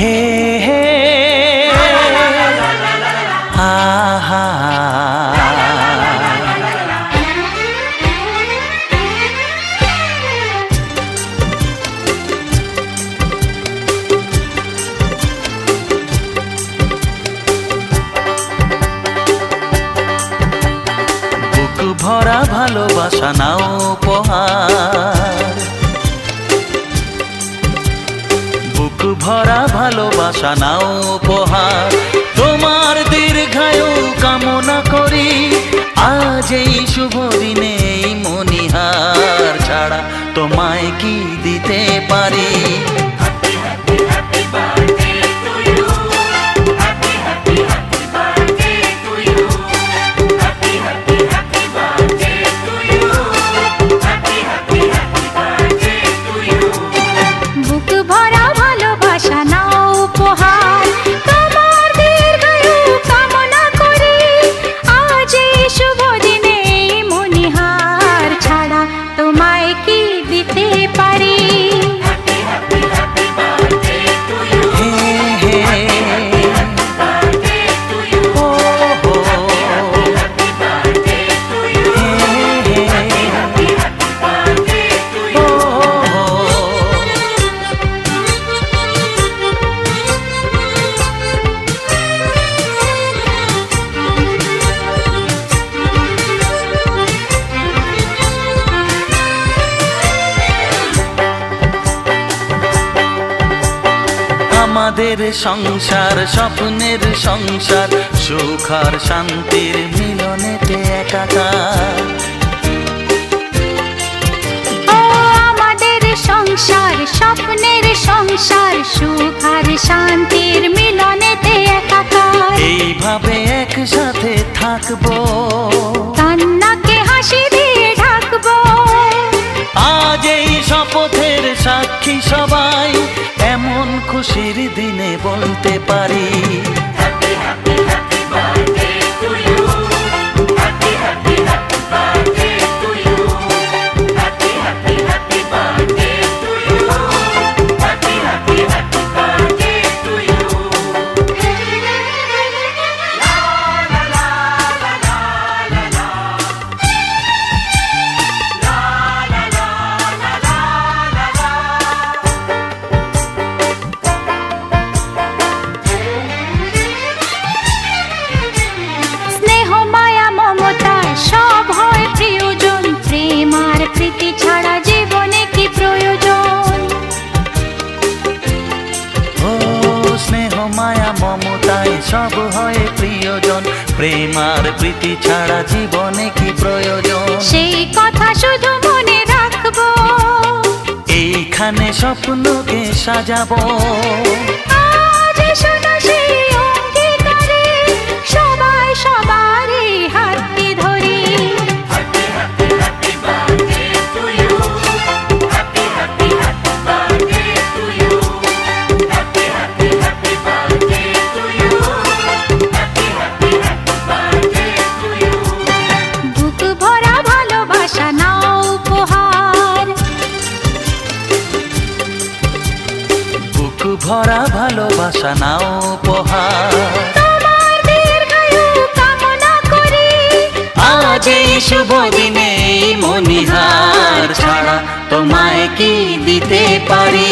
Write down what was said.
হে হে আহা বুক ভরা ভালোবাসা নাও উপহার, বুক ভরা ভালোবাসা নাও উপহার, তোমার দীর্ঘায়ু কামনা করি আজ এই শুভ দিনে এই মনিহার ছাড়া তোমায় কি দিতে পারি। আমাদের সংসার স্বপ্নের সংসার, সুখ আর শান্তির মিলনেতে একাকার। ও আমাদের সংসার স্বপ্নের সংসার, সুখ আর শান্তির মিলনেতে একাকার। এইভাবে একসাথে থাকবো, কান্নাকে হাসি দিয়ে ঢাকবো। আজ এই শপথের সাক্ষী সবাই, এমন খুশির দিনে বলতে পারি ছাড়া জীবনে কি প্রয়োজন। ও স্নেহ মায়া মমতায় সব হয় প্রিয়জন, প্রেম আর প্রীতি ছাড়া জীবনে কি প্রয়োজন। সেই কথা শুধু মনে রাখবো, এইখানে স্বপ্নকে সাজাবো। আজ শোনো সেই অঙ্গীকারে, সবাই সবারই হাতটি ধরি। ভরা ভালোবাসা নাও উপহার, তোমার দীর্ঘায়ু কামনা করি আজ এই শুভ দিনে মনিহার ছাড়া তোমায় কি দিতে পারি।